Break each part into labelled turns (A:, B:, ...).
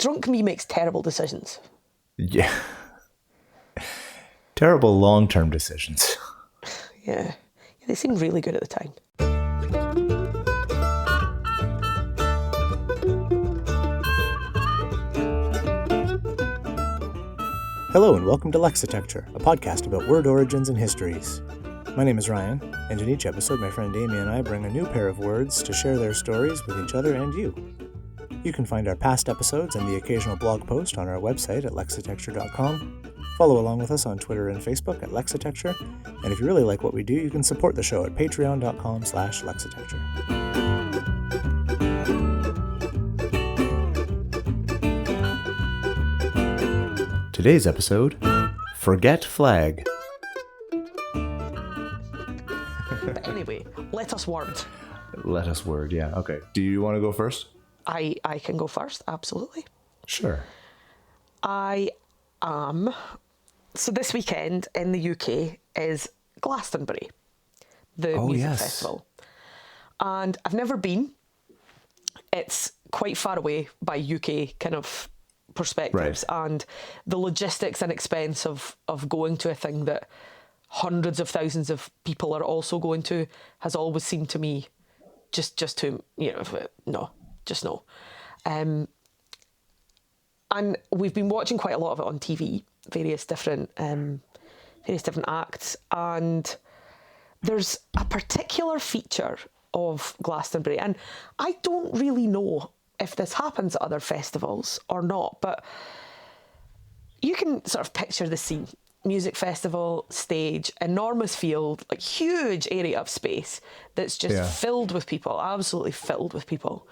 A: drunk me makes terrible decisions.
B: Yeah. Terrible long-term decisions.
A: Yeah, they seem really good at the time.
B: Hello and welcome to Lexitecture, a podcast about word origins and histories. My name is Ryan, and in each episode my friend Amy and I bring a new pair of words to share their stories with each other and you. You can find our past episodes and the occasional blog post on our website at lexitecture.com. Follow along with us on Twitter and Facebook at Lexitecture, and if you really like what we do, you can support the show at patreon.com/lexitecture. Today's episode, Forget Flag.
A: But anyway, let us word.
B: Let us word, yeah. Okay. Do you want to go first?
A: I can go first, absolutely.
B: Sure.
A: So this weekend in the UK is Glastonbury, the music festival. And I've never been. It's quite far away by UK kind of perspectives. Right. And the logistics and expense of going to a thing that hundreds of thousands of people are also going to has always seemed to me just too, no. And we've been watching quite a lot of it on TV, various different acts, and there's a particular feature of Glastonbury, and I don't really know if this happens at other festivals or not, but you can sort of picture the scene. Music festival, stage, enormous field, like huge area of space that's just filled with people, absolutely filled with people.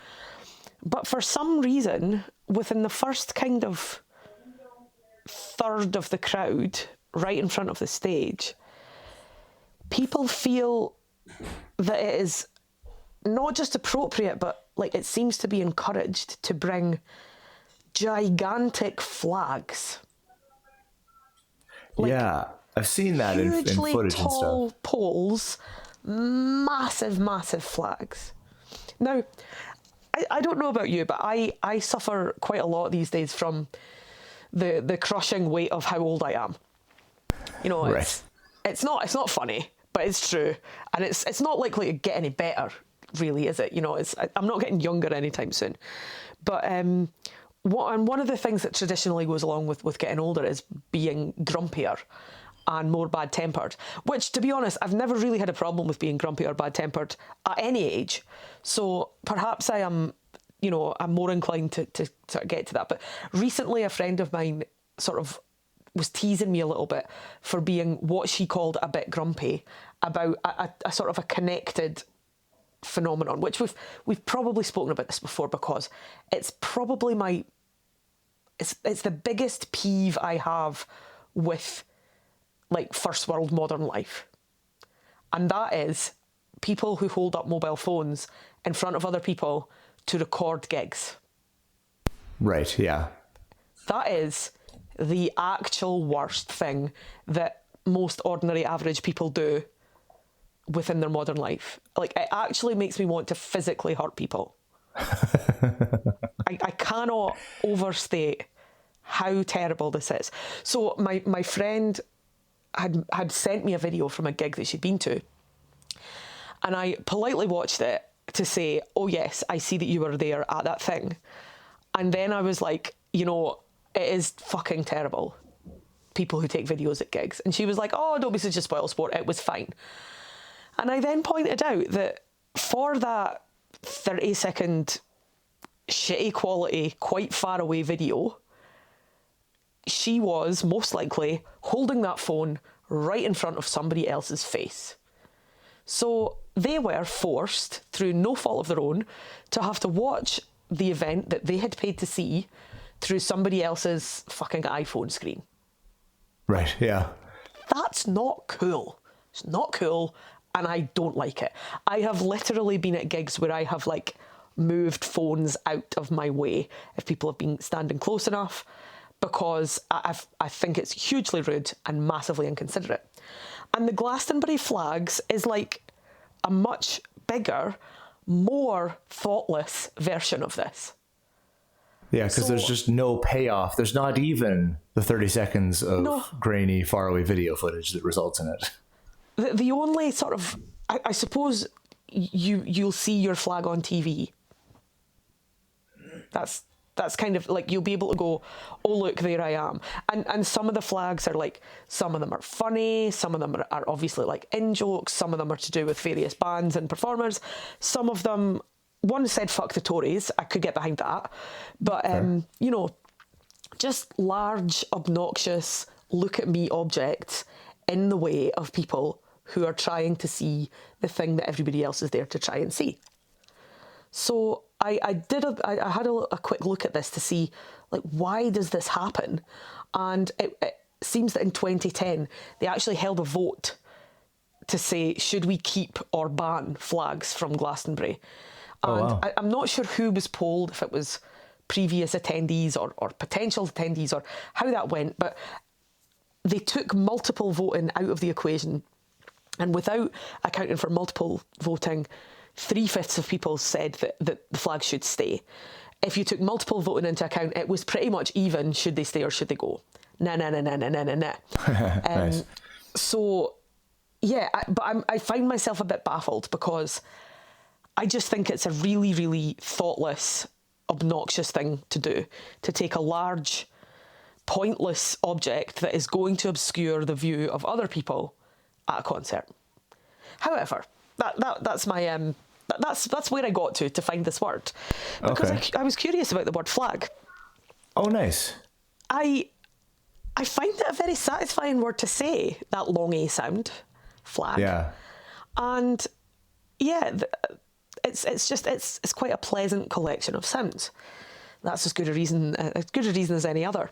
A: But for some reason, within the first kind of third of the crowd, right in front of the stage, people feel that it is not just appropriate, but like it seems to be encouraged to bring gigantic flags.
B: Like, yeah, I've seen that in footage and stuff. Hugely tall
A: poles, massive flags. Now, I don't know about you, but I suffer quite a lot these days from the crushing weight of how old I am. You know, it's not funny, but it's true, and it's not likely to get any better, really, is it? You know, I'm not getting younger anytime soon. But one of the things that traditionally goes along with getting older is being grumpier and more bad-tempered, which, to be honest, I've never really had a problem with being grumpy or bad-tempered at any age. So perhaps I'm more inclined to sort of get to that. But recently a friend of mine sort of was teasing me a little bit for being what she called a bit grumpy about a sort of a connected phenomenon, which we've probably spoken about this before, because it's probably it's the biggest peeve I have with like first world modern life. And that is people who hold up mobile phones in front of other people to record gigs.
B: Right, yeah.
A: That is the actual worst thing that most ordinary average people do within their modern life. Like, it actually makes me want to physically hurt people. I cannot overstate how terrible this is. So my friend had sent me a video from a gig that she'd been to, and I politely watched it to say, oh yes, I see that you were there at that thing. And then I was like, it is fucking terrible, people who take videos at gigs. And she was like, oh, don't be such a spoilsport, it was fine. And I then pointed out that for that 30-second shitty quality, quite far away video, she was most likely holding that phone right in front of somebody else's face. So they were forced, through no fault of their own, to have to watch the event that they had paid to see through somebody else's fucking iPhone screen.
B: Right, yeah.
A: That's not cool. It's not cool, and I don't like it. I have literally been at gigs where I have like moved phones out of my way if people have been standing close enough, because I think it's hugely rude and massively inconsiderate. And the Glastonbury flags is like a much bigger, more thoughtless version of this.
B: Yeah, because there's just no payoff. There's not even the 30 seconds of grainy, faraway video footage that results in it.
A: The only sort of, I suppose, you'll see your flag on TV. That's kind of like, you'll be able to go, oh look, there I am. And some of the flags are like, some of them are funny, some of them are obviously like in jokes, some of them are to do with various bands and performers. Some of them, one said fuck the Tories, I could get behind that. But you know, just large, obnoxious, look at me objects in the way of people who are trying to see the thing that everybody else is there to try and see. So I had a quick look at this to see, like, why does this happen? And it seems that in 2010, they actually held a vote to say, should we keep or ban flags from Glastonbury? And
B: wow.
A: I'm not sure who was polled, if it was previous attendees or potential attendees or how that went, but they took multiple voting out of the equation. And without accounting for multiple voting, 3/5 of people said that the flag should stay. If you took multiple voting into account, it was pretty much even, should they stay or should they go? Nah.
B: Nice.
A: So, yeah, I find myself a bit baffled because I just think it's a really, really thoughtless, obnoxious thing to do, to take a large, pointless object that is going to obscure the view of other people at a concert. However, that's my that's where I got to find this word, because I was curious about the word flag.
B: Oh, nice.
A: I find it a very satisfying word to say, that long A sound, flag.
B: Yeah.
A: And yeah, it's quite a pleasant collection of sounds. That's as good a reason as any other.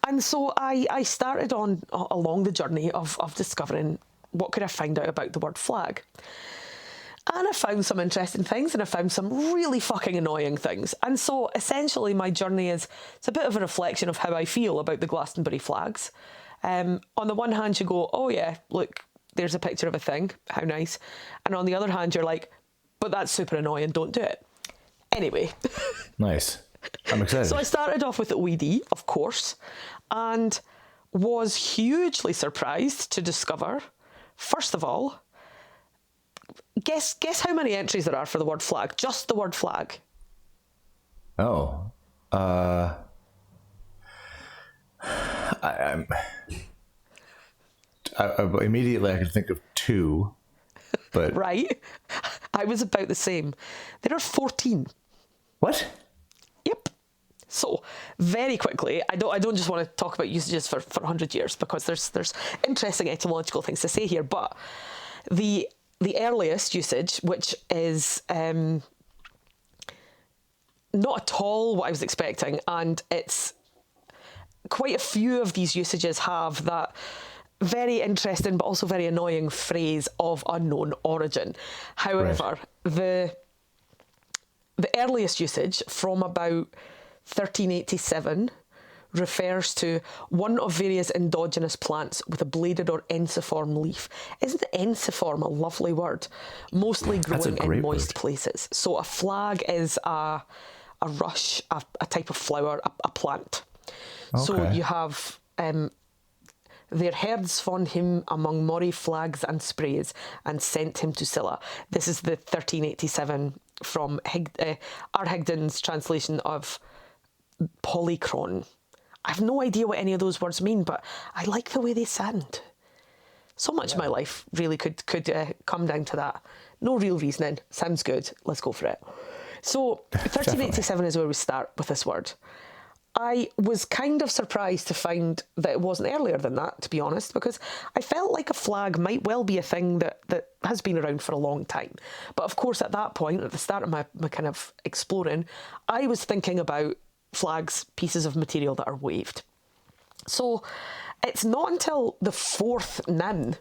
A: And so I started along the journey of discovering what could I find out about the word flag. And I found some interesting things, and I found some really fucking annoying things. And so essentially my journey it's a bit of a reflection of how I feel about the Glastonbury flags. On the one hand, you go, oh yeah, look, there's a picture of a thing, how nice. And on the other hand, you're like, but that's super annoying, don't do it. Anyway.
B: Nice. I'm excited.
A: So I started off with OED, of course, and was hugely surprised to discover, first of all, guess how many entries there are for the word flag, just the word flag.
B: Oh. Immediately I could think of 2, but...
A: Right? I was about the same. There are 14.
B: What?
A: Yep. So, very quickly, I don't just want to talk about usages for 100 years, because there's interesting etymological things to say here, but the earliest usage, which is not at all what I was expecting, and it's quite a few of these usages have that very interesting but also very annoying phrase of unknown origin. However, the earliest usage, from about 1387, refers to one of various endogenous plants with a bladed or ensiform leaf. Isn't ensiform a lovely word? Mostly growing in moist places. So a flag is a rush, a type of flower, a plant. Okay. So you have their herds found him among Moray flags and sprays and sent him to Scylla. This is the 1387 from R. Higden's translation of Polychron. I have no idea what any of those words mean, but I like the way they sound. So much of my life really could come down to that. No real reasoning. Sounds good. Let's go for it. So 1387 is where we start with this word. I was kind of surprised to find that it wasn't earlier than that, to be honest, because I felt like a flag might well be a thing that has been around for a long time. But of course, at that point, at the start of my kind of exploring, I was thinking about flags, pieces of material that are waved. So it's not until the 4th Nin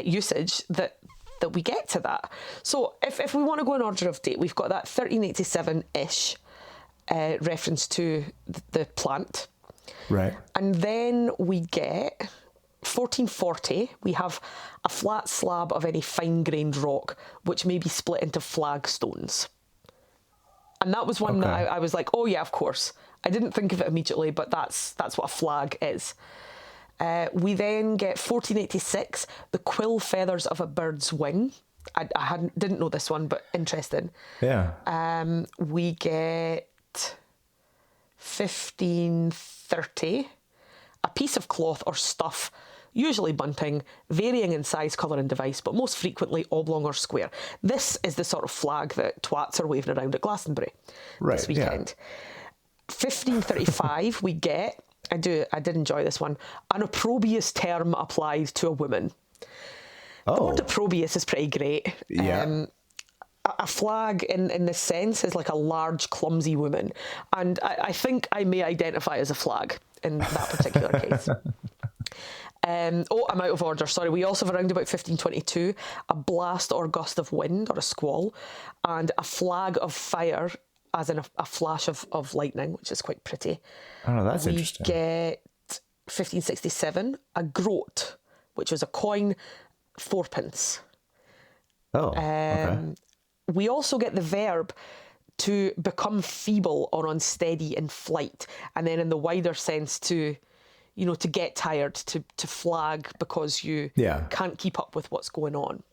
A: usage that we get to that. So if we want to go in order of date, we've got that 1387-ish reference to the plant.
B: Right.
A: And then we get 1440, we have a flat slab of any fine-grained rock, which may be split into flagstones. And that was one that
B: Okay.
A: I was like, oh yeah, of course. I didn't think of it immediately, but that's what a flag is. We then get 1486, the quill feathers of a bird's wing. I didn't know this one, but interesting.
B: Yeah.
A: We get 1530, a piece of cloth or stuff, usually bunting, varying in size, colour and device, but most frequently oblong or square. This is the sort of flag that twats are waving around at Glastonbury this weekend. 1535, we get, I did enjoy this one, an opprobrious term applied to a woman. The word opprobrious is pretty great.
B: Yeah.
A: A flag in this sense is like a large, clumsy woman. And I think I may identify as a flag in that particular case. I'm out of order, sorry. We also have around about 1522, a blast or gust of wind or a squall, and a flag of fire, as in a flash of lightning, which is quite pretty.
B: Oh, that's interesting.
A: We get 1567, a groat, which was a coin, 4p.
B: Okay.
A: We also get the verb to become feeble or unsteady in flight, and then in the wider sense to get tired, to flag because you can't keep up with what's going on.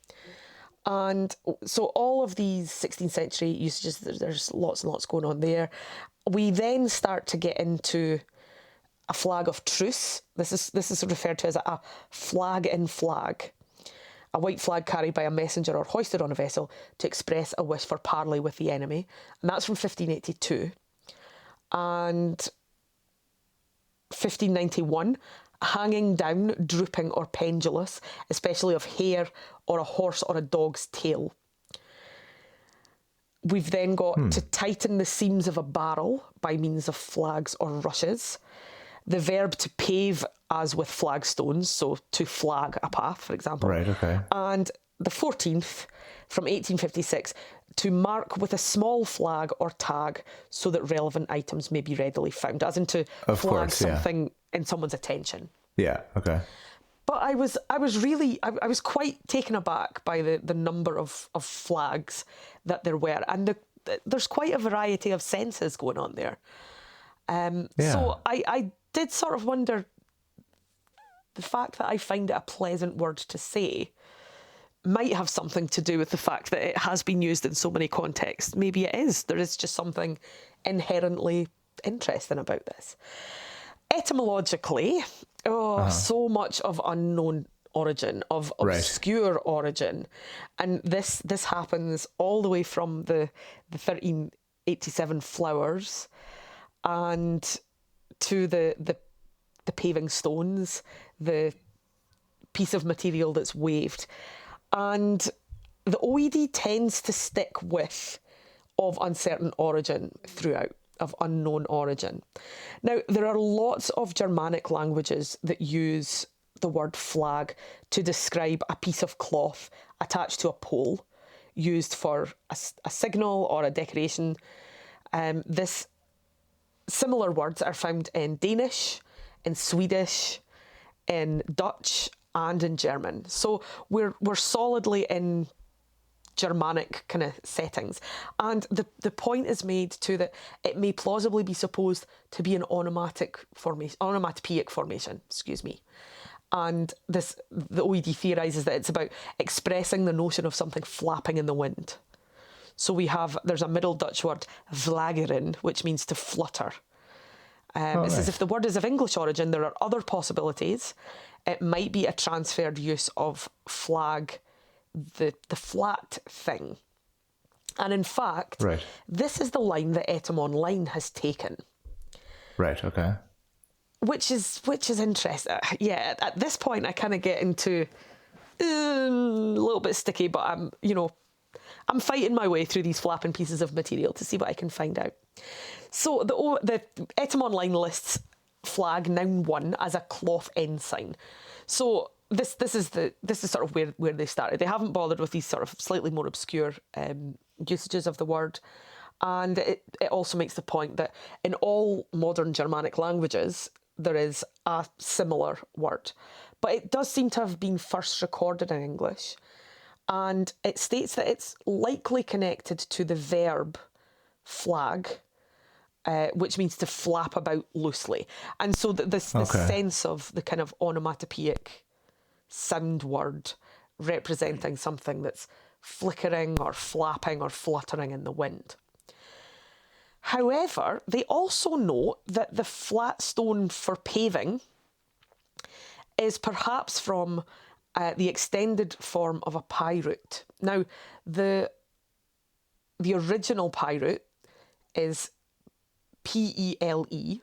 A: And so all of these 16th century usages, there's lots and lots going on there. We then start to get into a flag of truce. This is referred to as a flag in flag. A white flag carried by a messenger or hoisted on a vessel to express a wish for parley with the enemy. And that's from 1582. And 1591, hanging down, drooping or pendulous, especially of hair or a horse or a dog's tail. We've then got to tighten the seams of a barrel by means of flags or rushes. The verb to pave as with flagstones, so to flag a path, for example.
B: Right, okay.
A: And the 14th, from 1856, to mark with a small flag or tag so that relevant items may be readily found, as in to flag something in someone's attention.
B: Yeah, okay.
A: But I was quite taken aback by the number of flags that there were, and there's quite a variety of senses going on there. So I did sort of wonder, the fact that I find it a pleasant word to say might have something to do with the fact that it has been used in so many contexts. Maybe it is. There is just something inherently interesting about this. Etymologically, so much of unknown origin, of obscure origin. And this happens all the way from the 1387 flowers and to the paving stones, the piece of material that's waved. And the OED tends to stick with of uncertain origin throughout, of unknown origin. Now, there are lots of Germanic languages that use the word flag to describe a piece of cloth attached to a pole used for a signal or a decoration. This similar words are found in Danish, in Swedish, in Dutch, and in German. So we're solidly in Germanic kind of settings. And the point is made too that it may plausibly be supposed to be an onomatopoeic formation, And the OED theorises that it's about expressing the notion of something flapping in the wind. So there's a Middle Dutch word, vlageren, which means to flutter. It says if the word is of English origin, there are other possibilities. It might be a transferred use of flag, the flat thing. And in fact, this is the line that Etym has taken.
B: Right, okay.
A: Which is interesting. Yeah, at this point I kind of get into a little bit sticky, but I'm fighting my way through these flapping pieces of material to see what I can find out. So the Etym lists flag, noun 1, as a cloth ensign. So this is sort of where they started. They haven't bothered with these sort of slightly more obscure usages of the word. And it also makes the point that in all modern Germanic languages, there is a similar word. But it does seem to have been first recorded in English. And it states that it's likely connected to the verb flag, which means to flap about loosely. And so this sense of the kind of onomatopoeic sound word representing something that's flickering or flapping or fluttering in the wind. However, they also note that the flat stone for paving is perhaps from the extended form of a PIE root. Now, the original PIE root is P-E-L-E,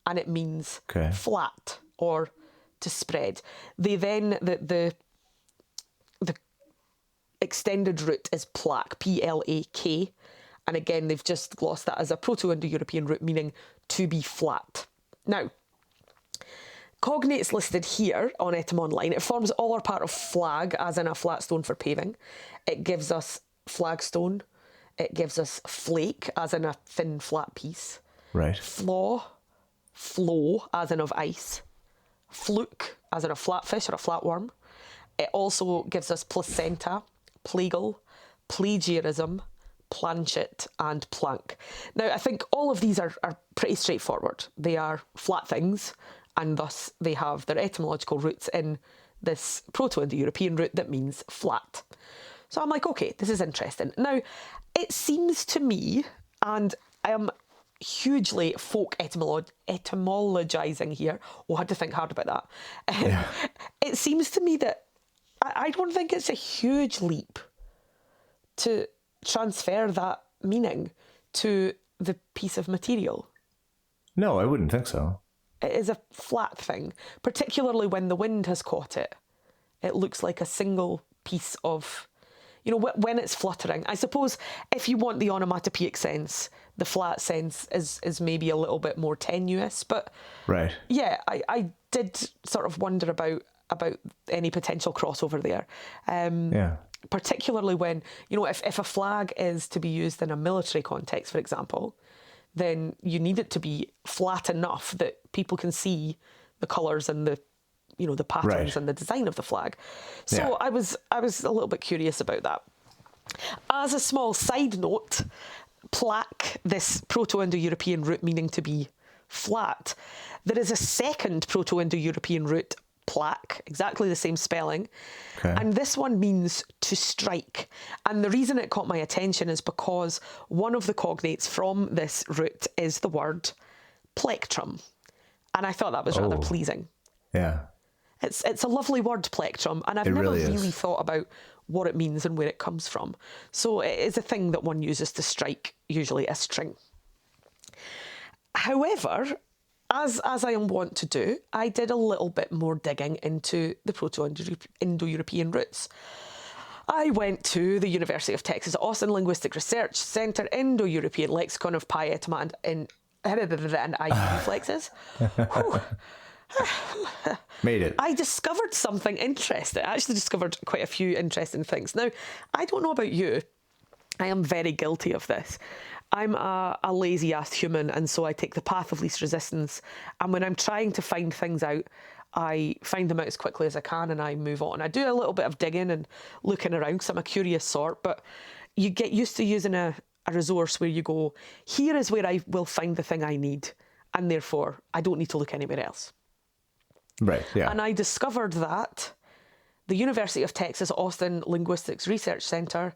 A: and it means flat or to spread. They then, the extended root is plaque, P-L-A-K, and again, they've just glossed that as a Proto-Indo-European root meaning to be flat. Now, cognates listed here on Etymonline, it forms all or part of flag, as in a flat stone for paving. It gives us flagstone. It gives us flake, as in a thin, flat piece.
B: Right.
A: Flow, as in of ice. Fluke, as in a flatfish or a flatworm. It also gives us placenta, plagal, plagiarism, planchet, and plank. Now, I think all of these are pretty straightforward. They are flat things, and thus they have their etymological roots in this Proto-Indo-European root that means flat. So I'm like, okay, this is interesting. Now, it seems to me, and I am hugely folk etymologizing here. Oh, I had to think hard about that. It seems to me that I don't think it's a huge leap to transfer that meaning to the piece of material.
B: No, I wouldn't think so.
A: It is a flat thing, particularly when the wind has caught it. It looks like a single piece of, when it's fluttering. I suppose if you want the onomatopoeic sense, the flat sense is maybe a little bit more tenuous. But
B: right.
A: Yeah, I did sort of wonder about any potential crossover there. Particularly when, if a flag is to be used in a military context, for example, then you need it to be flat enough that people can see the colours and the patterns and the design of the flag. So I was a little bit curious about that. As a small side note, plaque, this Proto-Indo-European root meaning to be flat, there is a second Proto-Indo-European root, plaque, exactly the same spelling. And this one means to strike. And the reason it caught my attention is because one of the cognates from this root is the word plectrum. And I thought that was rather pleasing.
B: Yeah.
A: It's a lovely word, plectrum, and I've never really thought about what it means and where it comes from. So it is a thing that one uses to strike, usually a string. However, as I am wont to do, I did a little bit more digging into the Proto-Indo-European roots. I went to the University of Texas Austin Linguistic Research Center Indo-European Lexicon of PIE, Etymology, and IE reflexes.
B: Made it.
A: I discovered something interesting. I actually discovered quite a few interesting things. Now, I don't know about you. I am very guilty of this. I'm a lazy-ass human, and so I take the path of least resistance. And when I'm trying to find things out, I find them out as quickly as I can and I move on. I do a little bit of digging and looking around because I'm a curious sort, but you get used to using a resource where you go, here is where I will find the thing I need, and therefore I don't need to look anywhere else.
B: Right, yeah.
A: And I discovered that the University of Texas Austin Linguistics Research Center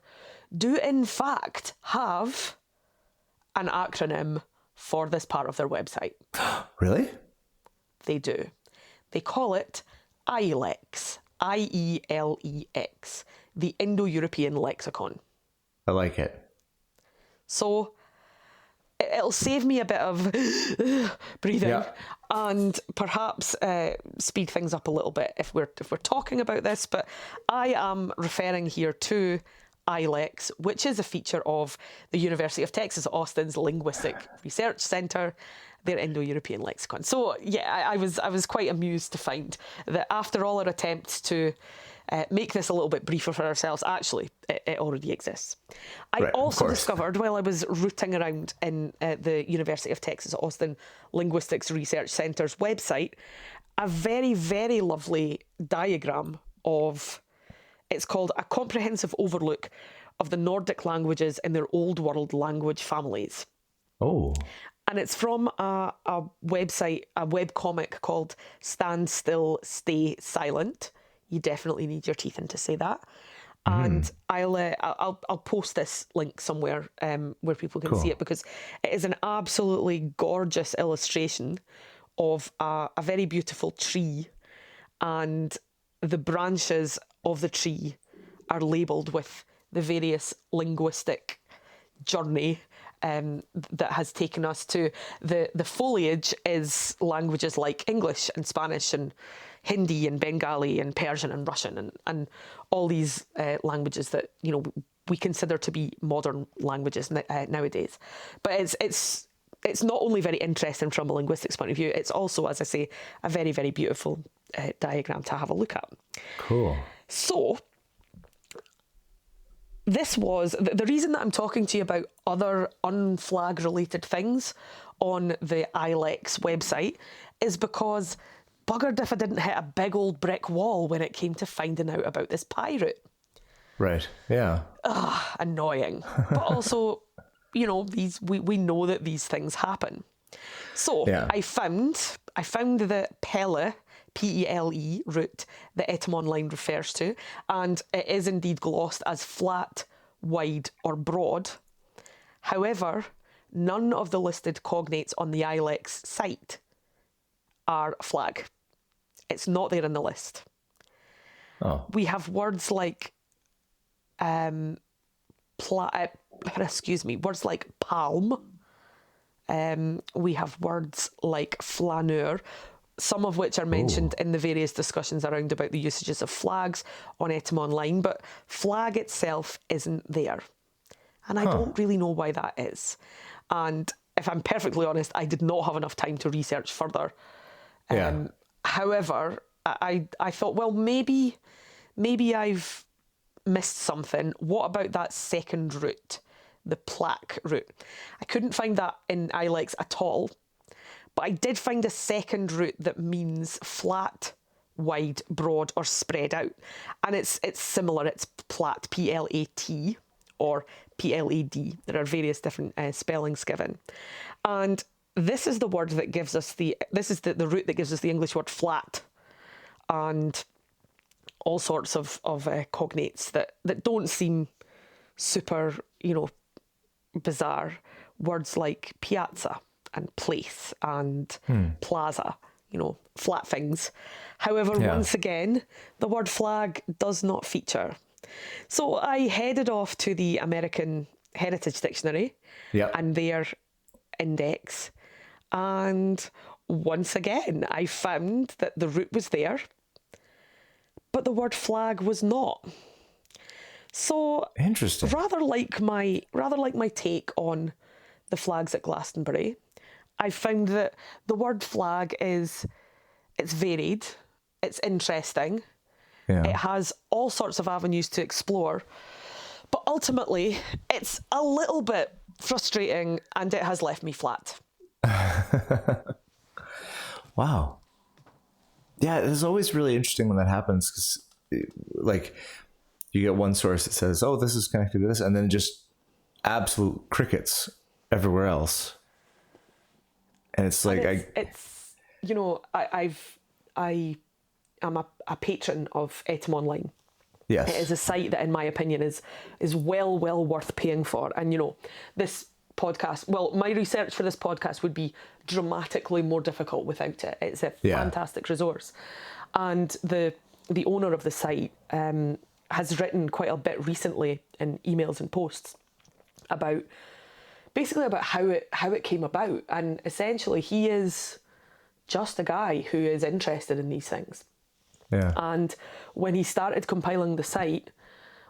A: do in fact have an acronym for this part of their website.
B: Really?
A: They do. They call it IELEX, IELEX, the Indo-European Lexicon.
B: I like it.
A: So it'll save me a bit of breathing and perhaps speed things up a little bit if we're talking about this. But I am referring here to IELEX, which is a feature of the University of Texas Austin's Linguistic Research Center, their Indo-European lexicon. So yeah, I was quite amused to find that after all our attempts to make this a little bit briefer for ourselves, actually it already exists. I also discovered while I was rooting around in the University of Texas Austin Linguistics Research Center's website a very, very lovely diagram of, it's called A Comprehensive Overlook of the Nordic languages in their Old World language families.
B: Oh.
A: And it's from a website, a webcomic called Stand Still, Stay Silent. You definitely need your teeth in to say that. And I'll post this link somewhere where people can see it, because it is an absolutely gorgeous illustration of a very beautiful tree, and the branches of the tree are labelled with the various linguistic journey that has taken us to the foliage is languages like English and Spanish and Hindi and Bengali and Persian and Russian and all these languages that, you know, we consider to be modern languages nowadays. But it's not only very interesting from a linguistics point of view, it's also, as I say, a very, very beautiful diagram to have a look at.
B: Cool.
A: So this was the reason that I'm talking to you about other unflag related things on the ILEX website is because buggered if I didn't hit a big old brick wall when it came to finding out about this pirate.
B: Right. Yeah.
A: Annoying. But also, you know, we know that these things happen. So I found the Pele, P-E-L-E root that etymology refers to, and it is indeed glossed as flat, wide or broad. However, none of the listed cognates on the ILEX site are flag. It's not there in the list.
B: Oh.
A: We have words like words like palm. We have words like flaneur, some of which are mentioned in the various discussions around about the usages of flags on Etym Online, but flag itself isn't there. And I don't really know why that is. And if I'm perfectly honest, I did not have enough time to research further. However, I thought, well, maybe I've missed something. What about that second root, the plaque root? I couldn't find that in ILEX at all. But I did find a second root that means flat, wide, broad, or spread out. And it's similar. It's plat, P-L-A-T, or P-L-A-D. There are various different spellings given. And this is the word that gives us the root that gives us the English word flat. And all sorts of cognates that don't seem super, you know, bizarre. Words like piazza and place and plaza, you know, flat things. However, once again, the word flag does not feature. So I headed off to the American Heritage Dictionary and their index. And once again, I found that the root was there, but the word flag was not. So
B: interesting.
A: Rather like my take on the flags at Glastonbury, I found that the word flag it's varied, it's interesting, it has all sorts of avenues to explore, but ultimately it's a little bit frustrating and it has left me flat.
B: Wow. Yeah, it's always really interesting when that happens, because like you get one source that says, oh, this is connected to this, and then just absolute crickets everywhere else. And it's like,
A: it's you know, I am a patron of Etym Online.
B: Yes.
A: It is a site that, in my opinion, is well worth paying for. And, you know, this podcast, well, my research for this podcast would be dramatically more difficult without it. It's a fantastic resource. And the owner of the site has written quite a bit recently in emails and posts about how it came about. And essentially he is just a guy who is interested in these things.
B: Yeah.
A: And when he started compiling the site,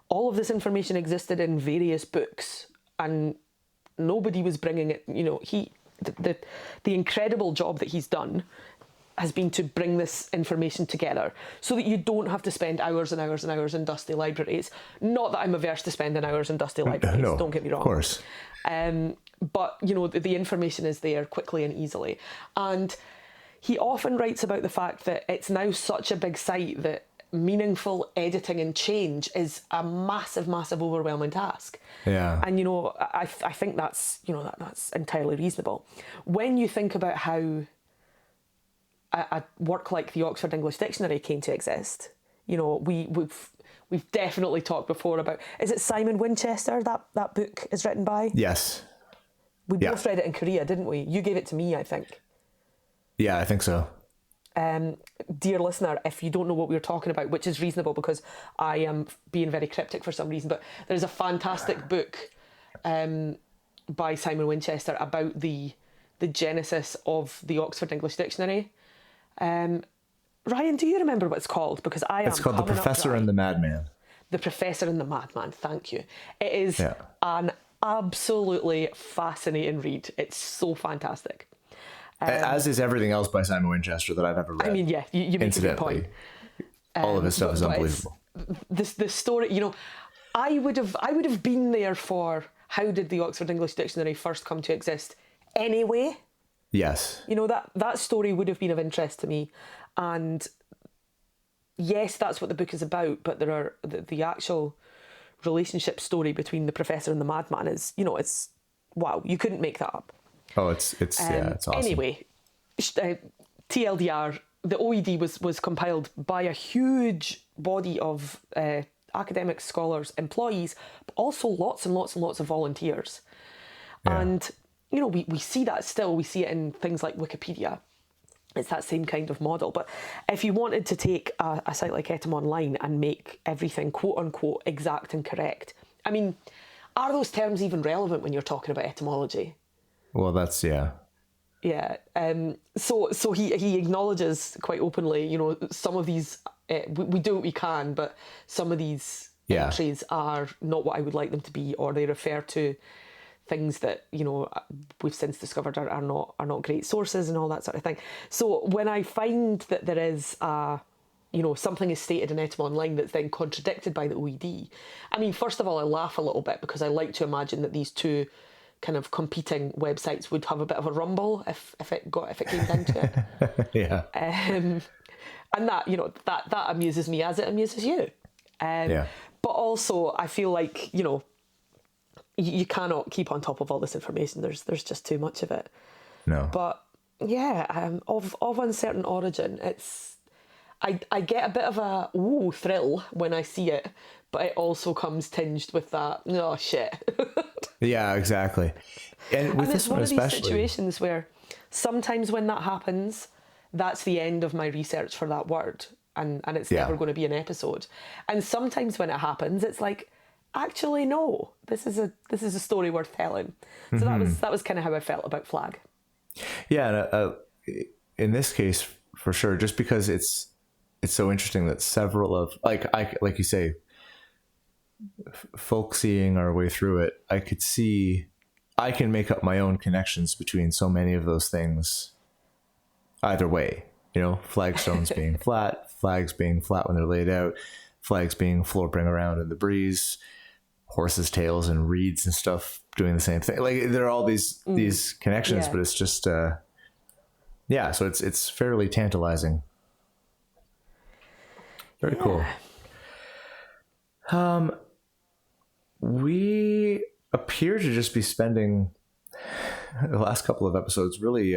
A: all of this information existed in various books and nobody was bringing it. You know, the incredible job that he's done has been to bring this information together so that you don't have to spend hours and hours and hours in dusty libraries. Not that I'm averse to spending hours in dusty libraries,
B: no,
A: don't get me wrong.
B: Of course.
A: But, you know, the information is there quickly and easily. And he often writes about the fact that it's now such a big site that meaningful editing and change is a massive, massive, overwhelming task.
B: Yeah.
A: And, I think that's, that's entirely reasonable. When you think about how a work like the Oxford English Dictionary came to exist, we've definitely talked before about, is it Simon Winchester that book is written by?
B: Yes.
A: We both read it in Korea, didn't we? You gave it to me, I think.
B: Yeah, I think so.
A: Dear listener, if you don't know what we were talking about, which is reasonable because I am being very cryptic for some reason, but there's a fantastic book by Simon Winchester about the genesis of the Oxford English Dictionary. Ryan, do you remember what it's called? Because
B: It's called The Professor and the Madman.
A: The Professor and the Madman, thank you. It is an absolutely fascinating read. It's so fantastic.
B: As is everything else by Simon Winchester that I've ever read.
A: I mean, yeah, you make a good point.
B: All of his stuff is unbelievable.
A: The story, I would have been there for how did the Oxford English Dictionary first come to exist anyway.
B: Yes.
A: That story would have been of interest to me. And yes, that's what the book is about, but there are the actual relationship story between the Professor and the Madman is, it's wow, you couldn't make that up.
B: Oh, it's awesome.
A: Anyway, TLDR, the OED was compiled by a huge body of academics, scholars, employees, but also lots and lots and lots of volunteers. Yeah. And, we see that still. We see it in things like Wikipedia. It's that same kind of model. But if you wanted to take a site like Etym Online and make everything quote unquote exact and correct, I mean, are those terms even relevant when you're talking about etymology?
B: Well, that's, yeah.
A: Yeah. So he acknowledges quite openly, some of these, we do what we can, but some of these entries are not what I would like them to be, or they refer to things that, we've since discovered are not great sources and all that sort of thing. So when I find that there is something is stated in Etym Online that's then contradicted by the OED, I mean, first of all, I laugh a little bit because I like to imagine that these two kind of competing websites would have a bit of a rumble if it came down to it.
B: Yeah.
A: And that, that amuses me as it amuses you. But also I feel like, you cannot keep on top of all this information. There's just too much of it.
B: No.
A: But yeah, of uncertain origin, I get a bit of a thrill when I see it, but it also comes tinged with that, oh shit.
B: Yeah, exactly. And with this one especially,
A: it's one of these situations where sometimes when that happens, that's the end of my research for that word, and it's never going to be an episode. And sometimes when it happens, it's like, actually no, this is a story worth telling. So that was kind of how I felt about flag.
B: Yeah, in this case for sure, just because it's so interesting that several of like you say, folk seeing our way through it, I can make up my own connections between so many of those things either way. Flagstones being flat, flags being flat when they're laid out, flags being flopping around in the breeze, horses' tails and reeds and stuff doing the same thing. Like there are all these connections, but it's just so it's fairly tantalizing. Very cool. We appear to just be spending the last couple of episodes really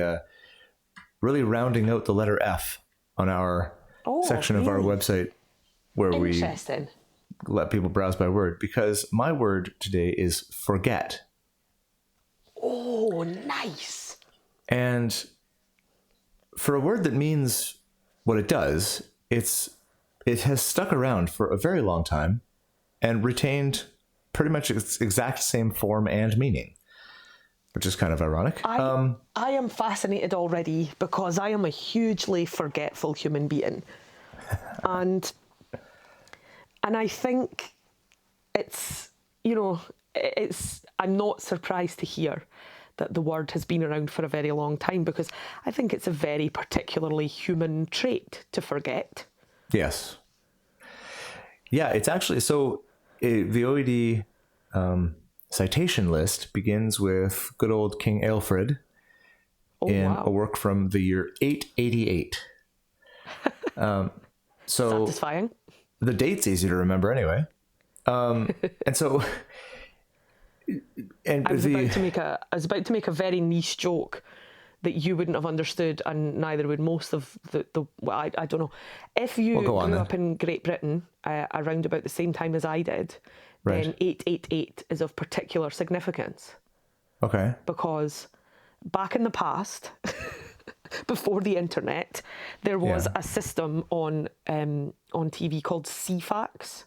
B: rounding out the letter F on our section of our website where we let people browse by word, because my word today is forget.
A: Oh, nice.
B: And for a word that means what it does, it has stuck around for a very long time and retained pretty much its exact same form and meaning, which is kind of ironic.
A: I am fascinated already because I am a hugely forgetful human being. And I think I'm not surprised to hear that the word has been around for a very long time, because I think it's a very particularly human trait to forget.
B: Yes. Yeah, it's actually, so the OED citation list begins with good old King Aelfred a work from the year 888. So
A: satisfying.
B: the date's easy to remember anyway. And so, and
A: I was about to make a very niche joke that you wouldn't have understood, and neither would most of the well, I don't know. If you grew up in Great Britain around about the same time as I did, then 888 is of particular significance.
B: Okay.
A: Because back in the past, before the internet, there was a system on TV called CFAX.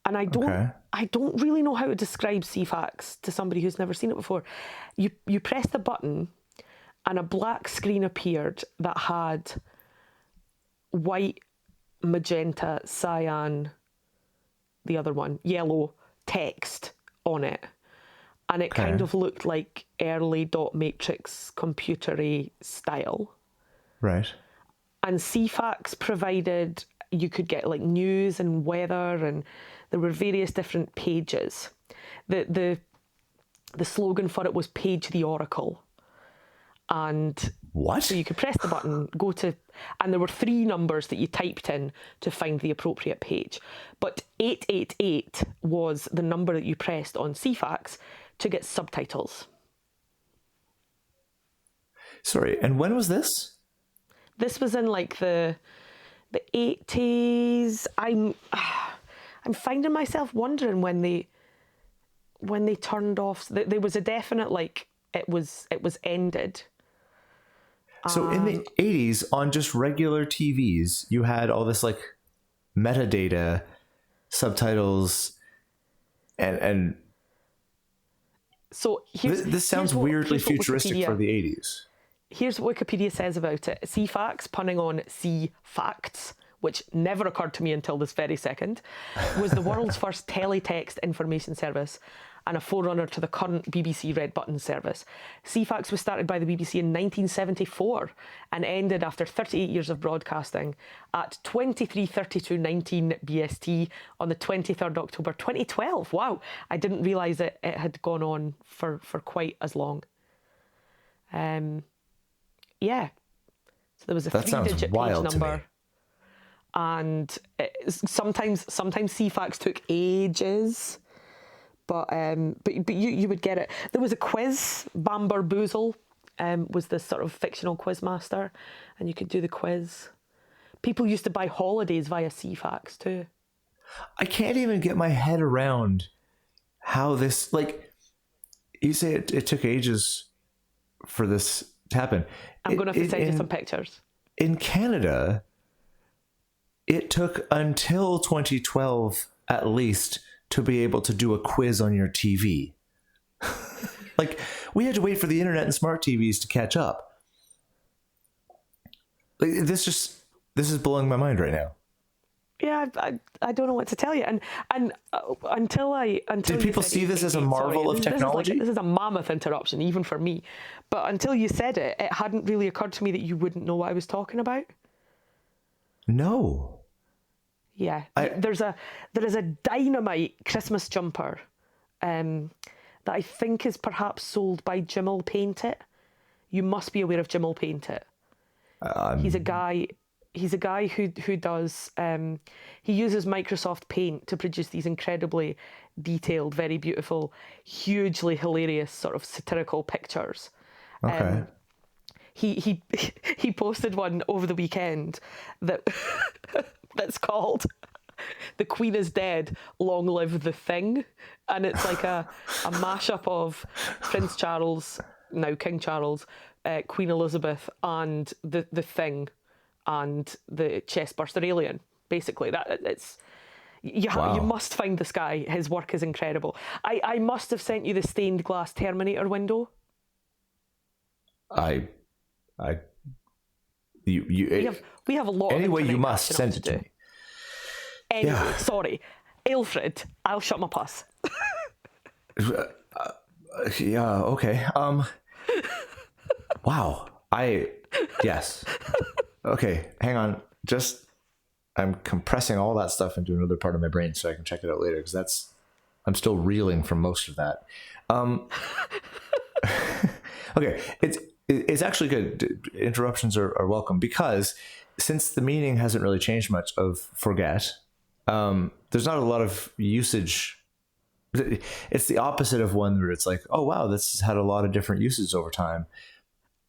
A: And I don't really know how to describe CFAX to somebody who's never seen it before. You press the button and a black screen appeared that had white, magenta, cyan, the other one, yellow text on it. And it kind of looked like early dot matrix computery style. Right. And CFAX provided, you could get like news and weather, and there were various different pages. The slogan for it was "Page the Oracle." And
B: what?
A: So you could press the button, go to, and there were 3 numbers that you typed in to find the appropriate page. But 888 was the number that you pressed on CFAX to get subtitles.
B: Sorry, and when was this?
A: This was in like the 80s. I'm finding myself wondering when they turned off. There was a definite like it was ended.
B: So in the 80s, on just regular TVs, you had all this like metadata, subtitles, and
A: so
B: this sounds weirdly futuristic for the 80s.
A: Here's what Wikipedia says about it. CFAX, punning on C-facts, which never occurred to me until this very second, was the world's first teletext information service and a forerunner to the current BBC Red Button service. CFAX was started by the BBC in 1974 and ended after 38 years of broadcasting at 23:32:19 BST on the 23rd October 2012. Wow, I didn't realise it had gone on for quite as long. Yeah. So there was a 3-digit page number. And sometimes CFAX took ages. But you would get it. There was a quiz. Bamber Boozle was this sort of fictional quiz master, and you could do the quiz. People used to buy holidays via CFAX too.
B: I can't even get my head around how this, like, you say it took ages for this to happen.
A: I'm going to have to send you some pictures.
B: In Canada, it took until 2012 at least to be able to do a quiz on your TV. Like, we had to wait for the internet and smart TVs to catch up. Like, this is blowing my mind right now.
A: Yeah, I don't know what to tell you. And until
B: did people see this as a marvel of technology?
A: This is a mammoth interruption, even for me. But until you said it, it hadn't really occurred to me that you wouldn't know what I was talking about.
B: No.
A: Yeah, there is a dynamite Christmas jumper that I think is perhaps sold by Jim'll Paint It. You must be aware of Jim'll Paint It. He's a guy who does he uses Microsoft Paint to produce these incredibly detailed, very beautiful, hugely hilarious sort of satirical pictures.
B: Okay.
A: He posted one over the weekend that that's called "The Queen is Dead, Long Live the Thing," and it's like a mashup of Prince Charles, now King Charles, Queen Elizabeth, and the Thing, and the chestburster alien. Basically, you must find this guy. His work is incredible. I must have sent you the stained glass Terminator window. We have a lot.
B: Anyway,
A: of
B: you must send it to me.
A: Anyway, sorry, Alfred. I'll shut my puss.
B: Yeah. Okay. Wow. Yes. Okay. Hang on. I'm compressing all that stuff into another part of my brain so I can check it out later, because I'm still reeling from most of that. Okay. It's actually good. Interruptions are welcome, because since the meaning hasn't really changed much of forget, there's not a lot of usage. It's the opposite of one where it's like, oh, wow, this has had a lot of different uses over time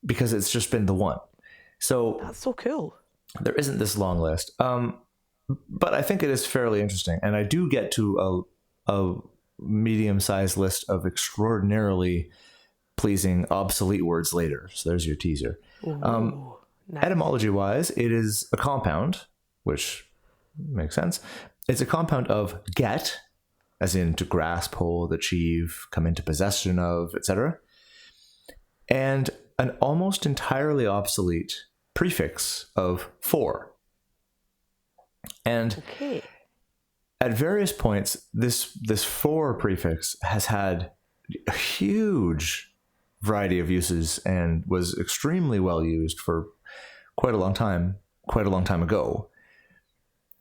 B: because it's just been the one. So
A: That's so cool.
B: there isn't this long list. But I think it is fairly interesting. And I do get to a medium-sized list of extraordinarily pleasing obsolete words later. So there's your teaser.
A: Ooh, nice.
B: Etymology-wise, it is a compound, which makes sense. It's a compound of get, as in to grasp, hold, achieve, come into possession of, etc., and an almost entirely obsolete prefix of for. And
A: Okay.
B: at various points, this for prefix has had a huge variety of uses and was extremely well used for quite a long time ago.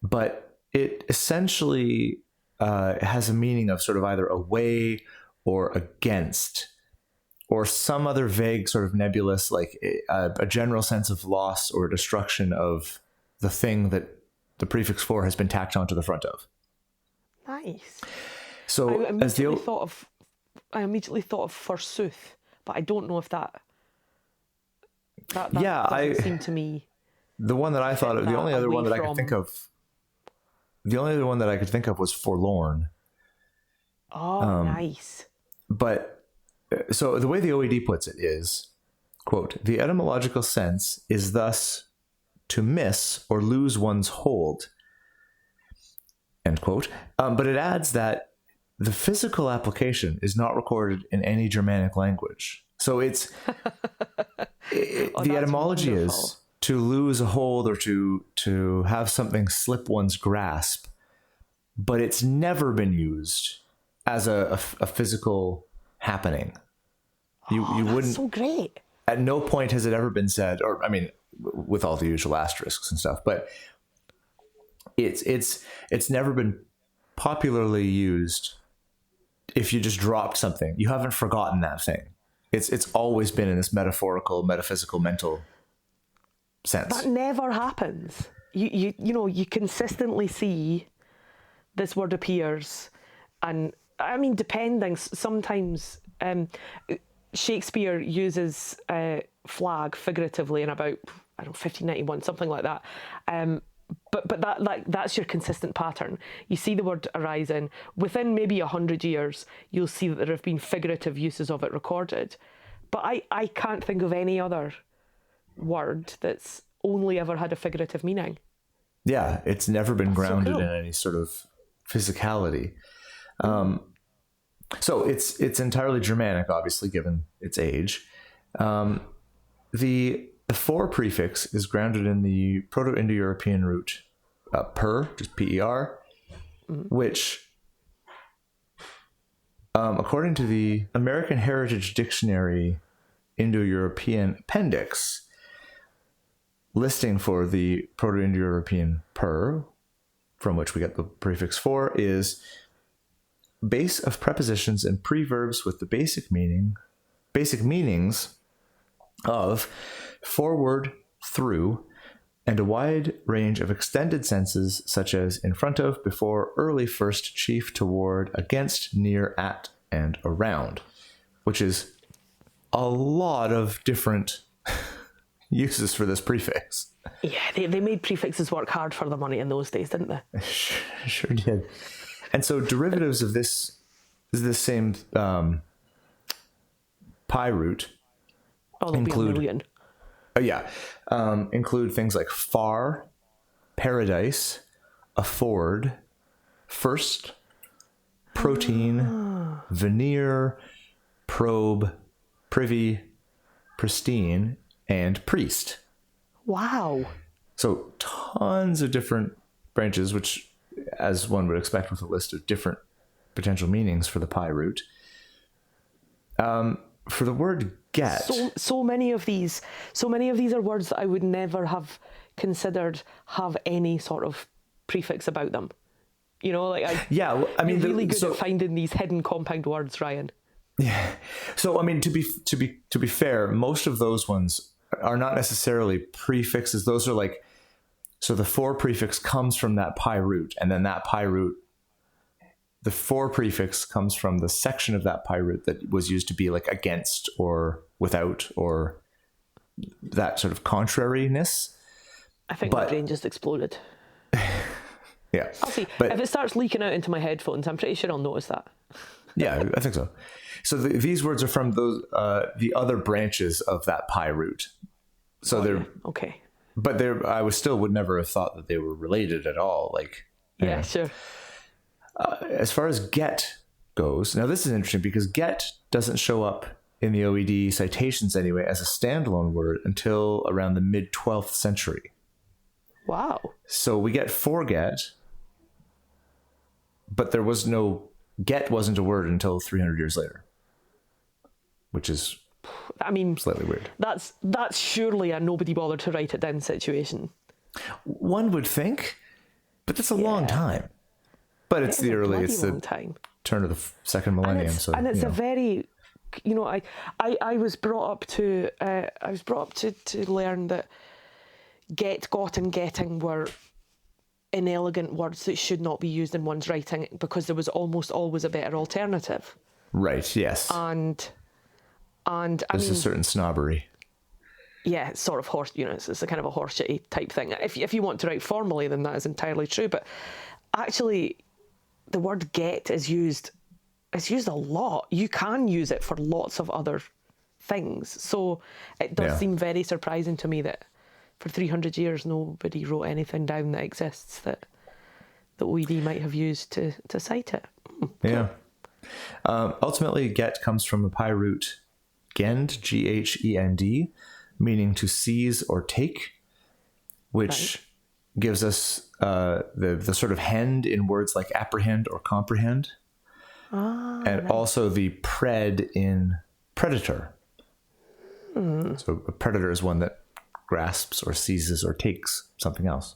B: But it essentially has a meaning of sort of either away or against, or some other vague sort of nebulous, like a general sense of loss or destruction of the thing that the prefix for has been tacked onto the front of.
A: Nice.
B: So
A: I immediately thought of forsooth, but I don't know if that doesn't seem to me.
B: The one that I thought of, the only other one that I could think of was forlorn.
A: Oh, nice.
B: But so the way the OED puts it is, quote, the etymological sense is thus to miss or lose one's hold, end quote. But it adds that the physical application is not recorded in any Germanic language. So it's the etymology
A: wonderful.
B: is to lose a hold or to have something slip one's grasp, but it's never been used as a physical happening. You wouldn't.
A: That's so great.
B: At no point has it ever been said, or I mean, with all the usual asterisks and stuff, but it's never been popularly used. If you just dropped something, you haven't forgotten that thing. It's always been in this metaphorical, metaphysical, mental sense.
A: That never happens. You consistently see this word appears, and I mean, depending, sometimes Shakespeare uses flag figuratively in about, I don't know, 1591, something like that. But that's your consistent pattern. You see the word arising. Within maybe 100 years, you'll see that there have been figurative uses of it recorded. But I can't think of any other word that's only ever had a figurative meaning.
B: Yeah, it's never been grounded
A: so cool.
B: in any sort of physicality. So it's entirely Germanic, obviously, given its age. The for prefix is grounded in the Proto-Indo-European root per, just per, which, according to the American Heritage Dictionary Indo-European Appendix, listing for the Proto-Indo-European per, from which we get the prefix for, is base of prepositions and preverbs with the basic meanings of forward, through, and a wide range of extended senses such as in front of, before, early, first, chief, toward, against, near, at, and around, which is a lot of different uses for this prefix.
A: Yeah, they made prefixes work hard for the money in those days, didn't they?
B: Sure did. And so derivatives of this is the same pi root.
A: Oh, there'll be a million.
B: Include things like far, paradise, afford, first, protein, veneer, probe, privy, pristine, and priest.
A: Wow.
B: So tons of different branches, which, as one would expect with a list of different potential meanings for the pi root. For the word get,
A: so many of these are words that I would never have considered have any sort of prefix about them. You know, like you're really good at finding these hidden compound words, Ryan.
B: Yeah. So I mean, to be fair, most of those ones are not necessarily prefixes. Those are like So the for prefix comes from that pi root, and then that pi root, the for prefix comes from the section of that pi root that was used to be like against or without or that sort of contrariness.
A: I think my brain just exploded.
B: Yeah.
A: I'll see. But if it starts leaking out into my headphones, I'm pretty sure I'll notice that.
B: Yeah, I think so. So these words are from those the other branches of that pi root. So they're
A: okay.
B: But I would never have thought that they were related at all. Like,
A: yeah, sure.
B: As far as get goes, now this is interesting because get doesn't show up in the OED citations anyway as a standalone word until around the mid 12th century.
A: Wow.
B: So we get forget, but there was no get wasn't a word until 300 years later, which is,
A: I mean,
B: slightly weird.
A: That's surely a nobody bothered to write it down situation.
B: One would think, but that's a long time. But it's the turn of the second millennium.
A: And it's a very, I was brought up to learn that get, got, and getting were inelegant words that should not be used in one's writing because there was almost always a better alternative.
B: Right. Yes.
A: And there's
B: a certain snobbery.
A: Yeah, it's sort of horse. It's a kind of a horseshitty type thing. If you want to write formally, then that is entirely true. But actually, the word get is used. It's used a lot. You can use it for lots of other things. So it does seem very surprising to me that for 300 years nobody wrote anything down that exists that the OED might have used to cite it.
B: Yeah. Ultimately, get comes from a pi root gend, G-H-E-N-D, meaning to seize or take, which gives us the sort of hend in words like apprehend or comprehend. And also the pred in predator. So a predator is one that grasps or seizes or takes something else.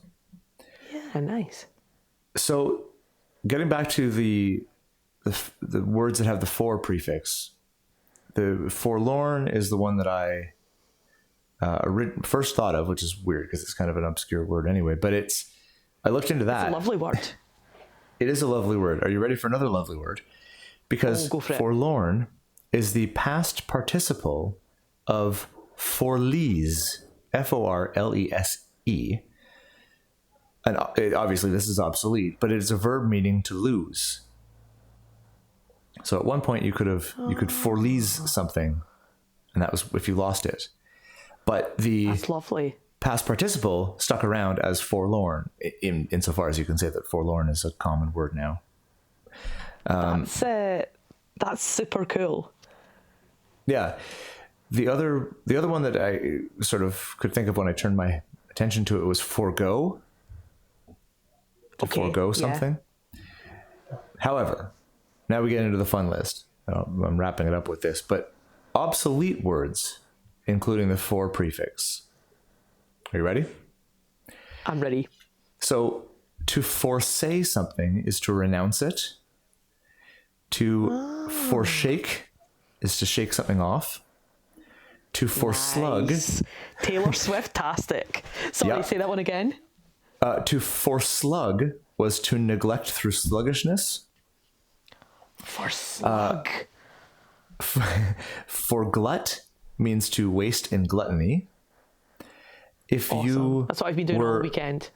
A: Yeah, nice.
B: So getting back to the words that have the for prefix, the forlorn is the one that I first thought of, which is weird because it's kind of an obscure word anyway, but I looked into that.
A: It's a lovely word.
B: It is a lovely word. Are you ready for another lovely word? Because forlorn is the past participle of forlese, F-O-R-L-E-S-E. And obviously this is obsolete, but it's a verb meaning to lose. So at one point you could forlese something, and that was if you lost it. But that's
A: lovely.
B: Past participle stuck around as forlorn, insofar as you can say that forlorn is a common word now.
A: That's super cool.
B: Yeah. The other one that I sort of could think of when I turned my attention to it was forgo. To forgo something. Yeah. However, now we get into the fun list. I'm wrapping it up with this, but obsolete words, including the for prefix. Are you ready?
A: I'm ready.
B: So to forsay something is to renounce it. To forsake is to shake something off. To forslug.
A: Nice. Taylor Swift-tastic. Sorry, say that one again.
B: To forslug was to neglect through sluggishness.
A: Forslug.
B: Forglut means to waste in gluttony. If awesome.
A: That's what I've been doing all weekend.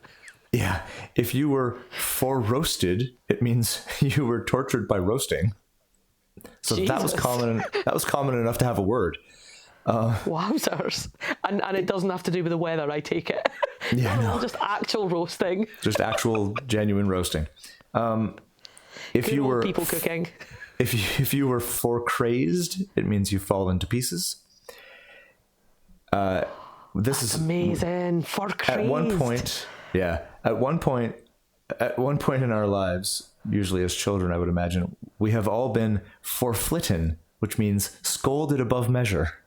B: Yeah. If you were for-roasted, it means you were tortured by roasting. So Jesus. That was common enough to have a word.
A: Wowzers. And it doesn't have to do with the weather, I take it.
B: Yeah, no.
A: Just actual roasting.
B: Just actual genuine roasting. If you were
A: people cooking.
B: If you were for-crazed, it means you fall into pieces. That's
A: amazing. For-crazed.
B: At one point in our lives, usually as children, I would imagine, we have all been forflitten, which means scolded above measure.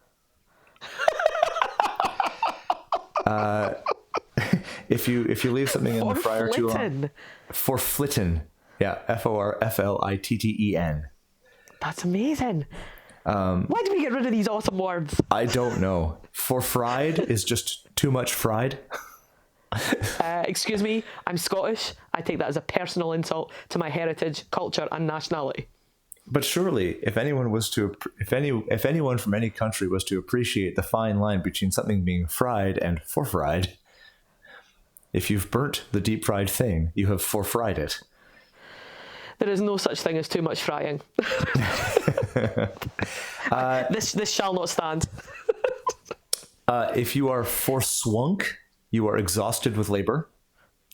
B: If you leave something in the fryer too long, forflitten. Yeah, F-O-R-F-L-I-T-T-E-N.
A: That's amazing. Why did we get rid of these awesome words?
B: I don't know. For fried is just too much fried.
A: Excuse me, I'm Scottish. I take that as a personal insult to my heritage, culture, and nationality.
B: But surely, if anyone from any country was to appreciate the fine line between something being fried and forfried, if you've burnt the deep fried thing, you have forfried it.
A: There is no such thing as too much frying. This shall not stand.
B: If you are forswunk, you are exhausted with labor.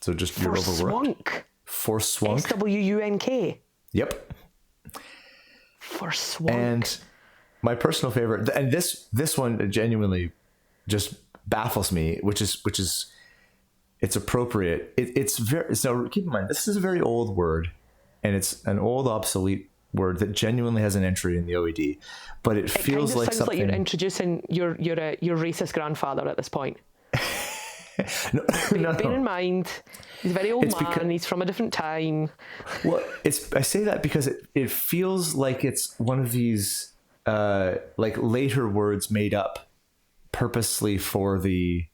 B: So just you're overworked. Forswunk.
A: SWUNK.
B: Yep.
A: Forswunk.
B: And my personal favorite, and this one genuinely just baffles me, which is it's appropriate. It's very, so keep in mind, this is a very old word, and it's an old obsolete word that genuinely has an entry in the OED, but it feels like something. It sounds like
A: you're introducing your racist grandfather at this point.
B: No.
A: Bear in mind, he's a very old man. He's from a different time.
B: Well, I say that because it feels like it's one of these like later words made up purposely for to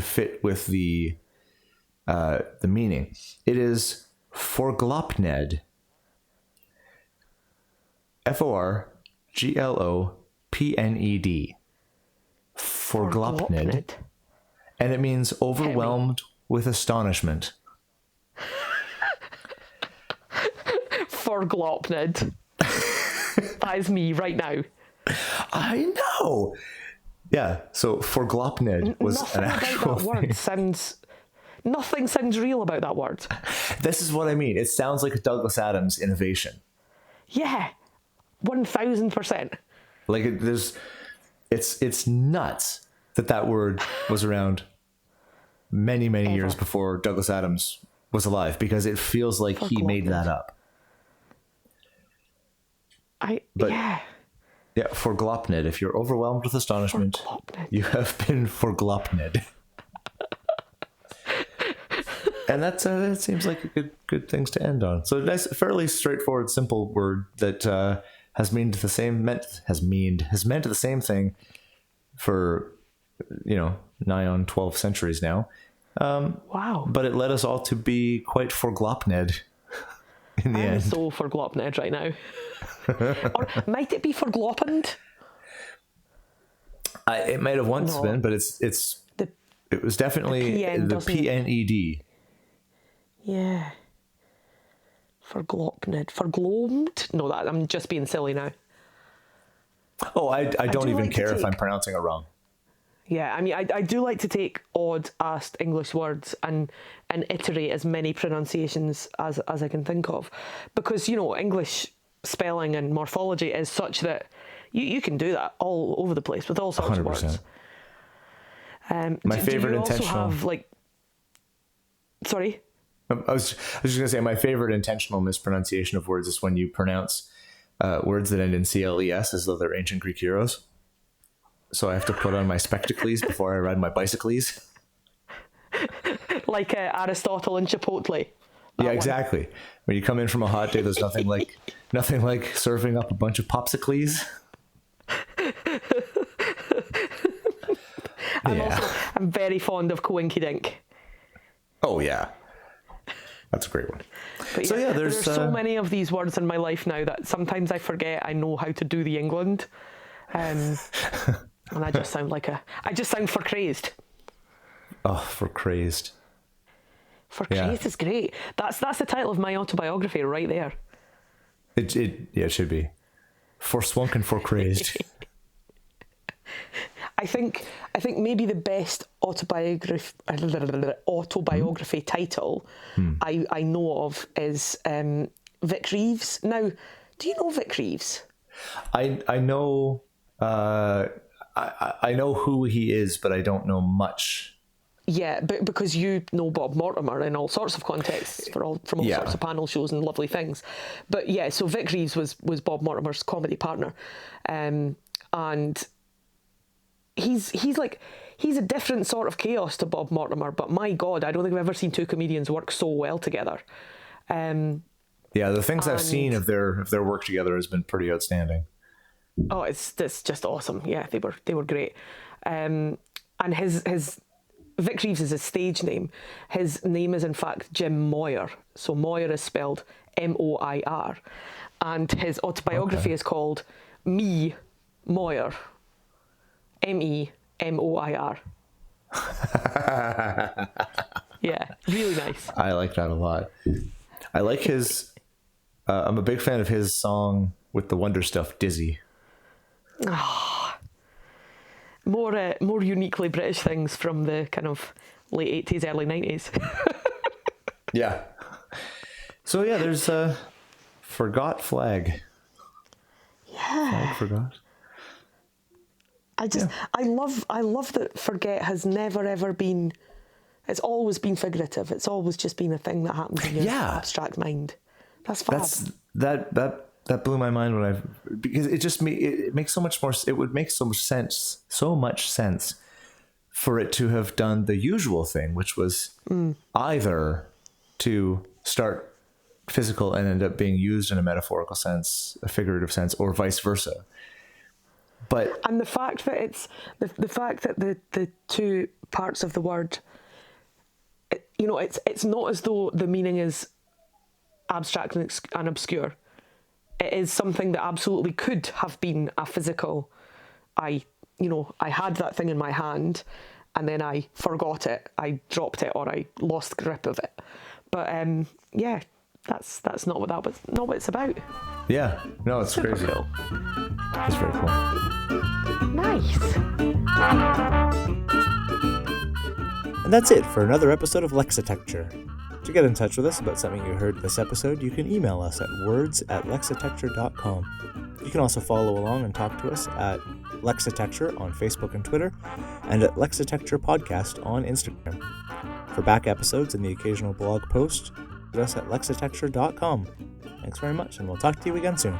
B: fit with the meaning. It is forglopned. Forglopned. Forglopned. And it means overwhelmed with astonishment.
A: Forglopned. That is me right now.
B: I know. Yeah, so forglopned was
A: nothing
B: an actual
A: about that
B: thing.
A: word nothing sounds real about that word.
B: This is what I mean. It sounds like a Douglas Adams innovation.
A: Yeah, 1000%.
B: Like it's nuts that word was around many years before Douglas Adams was alive, because it feels like he made that up. Yeah, forglopned. If you're overwhelmed with astonishment, you have been forglopned. And that seems like a good things to end on. So nice, fairly straightforward, simple word that has meant the same thing for nigh on 12 centuries now.
A: Wow!
B: But it led us all to be quite forglopned in the end.
A: I'm so forglopned right now. Or might it be forglopened?
B: It might have once been, but it was definitely the PNED.
A: Yeah. Forglopned. Forglomed? No, I'm just being silly now.
B: Oh, I don't even care if I'm pronouncing it wrong.
A: Yeah, I mean, I do like to take odd-assed English words and iterate as many pronunciations as I can think of. Because, English spelling and morphology is such that you can do that all over the place with all sorts 100%. Of words. My favorite intentional... Also have, sorry?
B: I was just going to say, my favorite intentional mispronunciation of words is when you pronounce words that end in CLES as though they're ancient Greek heroes. So I have to put on my spectacles before I ride my bicycles.
A: Like Aristotle and Chipotle.
B: Yeah, exactly. One. When you come in from a hot day, there's nothing like serving up a bunch of popsicles.
A: I'm very fond of Coinky Dink.
B: Oh yeah, that's a great one.
A: But so yeah, there's so many of these words in my life now that sometimes I forget I know how to do the England. And I just sound for crazed.
B: Oh, for crazed.
A: For crazed is great. That's the title of my autobiography right there.
B: It should be. For swunk and for crazed.
A: I think maybe the best autobiography title I know of is Vic Reeves. Now, do you know Vic Reeves?
B: I know I know who he is, but I don't know much.
A: Yeah, but because you know Bob Mortimer in all sorts of contexts from all sorts of panel shows and lovely things. But yeah, so Vic Reeves was Bob Mortimer's comedy partner, and he's a different sort of chaos to Bob Mortimer. But my God, I don't think I've ever seen two comedians work so well together.
B: Yeah, the things I've seen of their work together has been pretty outstanding.
A: Oh, it's just awesome. Yeah, they were great. And his Vic Reeves is his stage name. His name is in fact Jim Moir. So Moir is spelled Moir. And his autobiography is called Me Moir. Memoir. Yeah, really nice.
B: I like that a lot. I like his... I'm a big fan of his song with the Wonder Stuff, Dizzy.
A: More uniquely British things from the kind of late 80s, early 90s.
B: Yeah. So yeah, there's a Forgot flag.
A: Yeah.
B: Flag forgot.
A: I love that forget has never ever been, it's always been figurative. It's always just been a thing that happens in your abstract mind. That's fab.
B: That blew my mind because it makes so much more. It would make so much sense for it to have done the usual thing, which was either to start physical and end up being used in a metaphorical sense, a figurative sense, or vice versa.
A: And the fact that it's the fact that the two parts of the word, it's not as though the meaning is abstract and obscure. It is something that absolutely could have been a physical. I had that thing in my hand, and then I forgot it. I dropped it, or I lost grip of it. But yeah, that's not what not what it's about.
B: Yeah, no, it's
A: super
B: crazy.
A: Cool.
B: It's very cool.
A: Nice.
B: And that's it for another episode of Lexitecture. To get in touch with us about something you heard this episode, you can email us at words@lexitecture.com. You can also follow along and talk to us at Lexitecture on Facebook and Twitter, and at Lexitecture Podcast on Instagram. For back episodes and the occasional blog post, visit us at Lexitecture.com. Thanks very much, and we'll talk to you again soon.